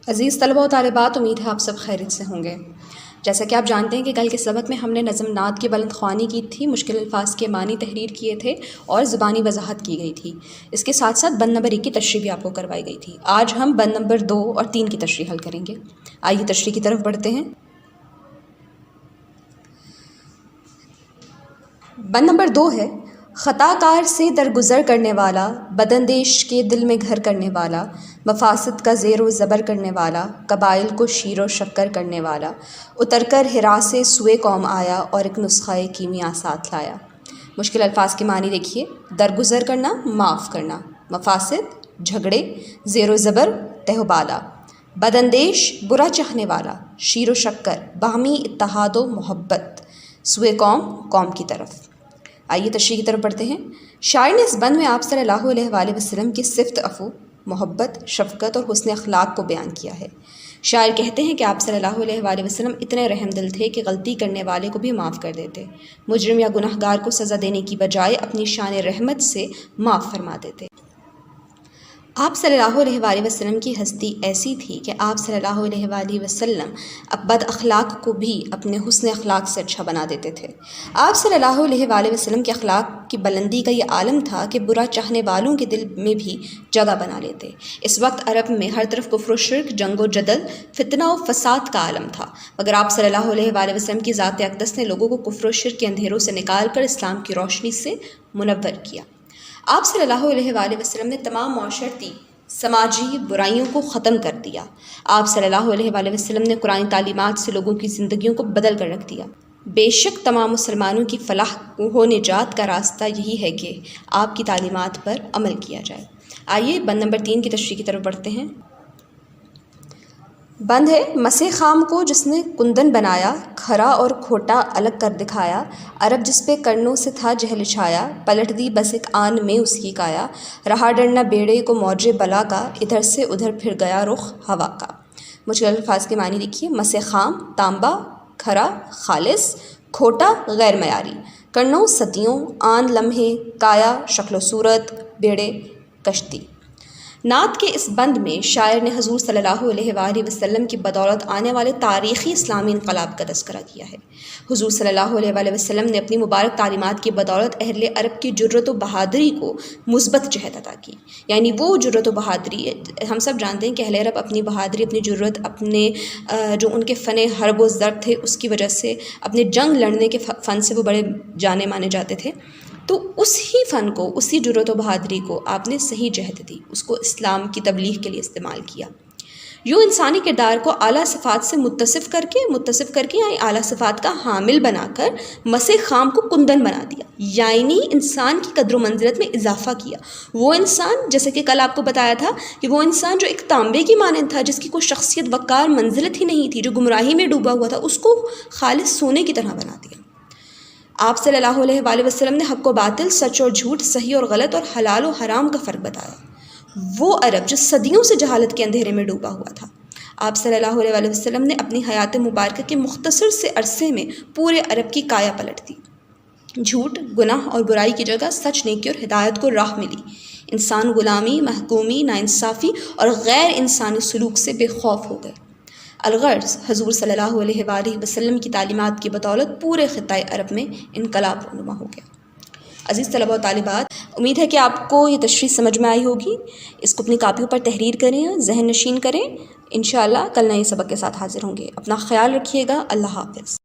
عزیز طلبہ و طالبات، امید ہے آپ سب خیریت سے ہوں گے۔ جیسا کہ آپ جانتے ہیں کہ کل کے سبق میں ہم نے نظم نعت کی بلند خوانی کی تھی، مشکل الفاظ کے معنی تحریر کیے تھے اور زبانی وضاحت کی گئی تھی۔ اس کے ساتھ ساتھ بند نمبر 1 کی تشریح بھی آپ کو کروائی گئی تھی۔ آج ہم بند نمبر 2 اور 3 کی تشریح حل کریں گے۔ آئیے تشریح کی طرف بڑھتے ہیں۔ بند نمبر 2 ہے: خطا کار سے درگزر کرنے والا، بداندیش کے دل میں گھر کرنے والا، مفاسد کا زیر و زبر کرنے والا، قبائل کو شیر و شکر کرنے والا، اتر کر ہرا سے سوئے قوم آیا اور ایک نسخہ کیمیا ساتھ لایا۔ مشکل الفاظ کے معنی دیکھیے۔ درگزر کرنا، معاف کرنا، مفاسد جھگڑے، زیر و زبر تہ و بالا، بداندیش برا چاہنے والا، شیر و شکر باہمی اتحاد و محبت، سوئے قوم کی طرف۔ آئیے تشریح کی طرف بڑھتے ہیں۔ شاعر نے اس بند میں آپ صلی اللہ علیہ وآلہ وسلم کی صفت عفو، محبت، شفقت اور حسن اخلاق کو بیان کیا ہے۔ شاعر کہتے ہیں کہ آپ صلی اللہ علیہ وآلہ وسلم اتنے رحم دل تھے کہ غلطی کرنے والے کو بھی معاف کر دیتے، مجرم یا گناہ گار کو سزا دینے کی بجائے اپنی شان رحمت سے معاف فرما دیتے۔ آپ صلی اللہ علیہ وآلہ وسلم کی ہستی ایسی تھی کہ آپ صلی اللہ علیہ وآلہ وسلم بد اخلاق کو بھی اپنے حسن اخلاق سے اچھا بنا دیتے تھے۔ آپ صلی اللہ علیہ وآلہ وسلم کے اخلاق کی بلندی کا یہ عالم تھا کہ برا چاہنے والوں کے دل میں بھی جگہ بنا لیتے۔ اس وقت عرب میں ہر طرف کفر و شرک، جنگ و جدل، فتنہ و فساد کا عالم تھا، مگر آپ صلی اللہ علیہ وآلہ وسلم کی ذات اقدس نے لوگوں کو کفر و شرک کے اندھیروں سے نکال کر اسلام کی روشنی سے منور کیا۔ آپ صلی اللہ علیہ وآلہ وسلم نے تمام معاشرتی سماجی برائیوں کو ختم کر دیا۔ آپ صلی اللہ علیہ وآلہ وسلم نے قرآن تعلیمات سے لوگوں کی زندگیوں کو بدل کر رکھ دیا۔ بے شک تمام مسلمانوں کی فلاح و نجات کا راستہ یہی ہے کہ آپ کی تعلیمات پر عمل کیا جائے۔ آئیے بند نمبر 3 کی تشریح کی طرف بڑھتے ہیں۔ بند ہے: مسے خام کو جس نے کندن بنایا، کھرا اور کھوٹا الگ کر دکھایا، عرب جس پہ کرنوں سے تھا جہل چھایا، پلٹ دی بس ایک آن میں اس کی کایا، رہا ڈرنا بیڑے کو موج بلا کا، ادھر سے ادھر پھر گیا رخ ہوا کا۔ مشکل الفاظ کے معنی دیکھیے۔ مسے خام تانبا، کھرا خالص، کھوٹا غیر معیاری، کرنوں صدیوں، آن لمحے، کایا شکل و صورت، بیڑے کشتی۔ نعت کے اس بند میں شاعر نے حضور صلی اللہ علیہ وآلہ وسلم کی بدولت آنے والے تاریخی اسلامی انقلاب کا تذکرہ کیا ہے۔ حضور صلی اللہ علیہ وآلہ وسلم نے اپنی مبارک تعلیمات کی بدولت اہل عرب کی جرت و بہادری کو مثبت جہت عطا کی، یعنی وہ جرت و بہادری، ہم سب جانتے ہیں کہ اہل عرب اپنی بہادری، اپنی جرت، اپنے جو ان کے فن حرب و ضرب تھے اس کی وجہ سے، اپنے جنگ لڑنے کے فن سے وہ بڑے جانے مانے جاتے تھے۔ تو اسی فن کو، اسی جرت و بہادری کو آپ نے صحیح جہت دی، اس کو اسلام کی تبلیغ کے لیے استعمال کیا۔ یوں انسانی کردار کو اعلیٰ صفات سے متصف کر کے یعنی اعلیٰ صفات کا حامل بنا کر مسے خام کو کندن بنا دیا، یعنی انسان کی قدر و منزلت میں اضافہ کیا۔ وہ انسان، جیسے کہ کل آپ کو بتایا تھا کہ وہ انسان جو ایک تانبے کی مانند تھا، جس کی کوئی شخصیت وقار منزلت ہی نہیں تھی، جو گمراہی میں ڈوبا ہوا تھا، اس کو خالص سونے کی طرح بنا دیا۔ آپ صلی اللہ علیہ وآلہ وسلم نے حق و باطل، سچ اور جھوٹ، صحیح اور غلط اور حلال و حرام کا فرق بتایا۔ وہ عرب جو صدیوں سے جہالت کے اندھیرے میں ڈوبا ہوا تھا، آپ صلی اللہ علیہ وآلہ وسلم نے اپنی حیات مبارکہ کے مختصر سے عرصے میں پورے عرب کی کایا پلٹ دی۔ جھوٹ، گناہ اور برائی کی جگہ سچ، نیکی اور ہدایت کو راہ ملی۔ انسان غلامی، محکومی، ناانصافی اور غیر انسانی سلوک سے بے خوف ہو گئے۔ الغرض حضور صلی اللہ علیہ وآلہ وسلم کی تعلیمات کی بدولت پورے خطۂ عرب میں انقلاب رونما ہو گیا۔ عزیز طلبہ و طالبات، امید ہے کہ آپ کو یہ تشریح سمجھ میں آئی ہوگی۔ اس کو اپنی کاپیوں پر تحریر کریں، ذہن نشین کریں۔ انشاءاللہ کل نئے سبق کے ساتھ حاضر ہوں گے۔ اپنا خیال رکھیے گا۔ اللہ حافظ۔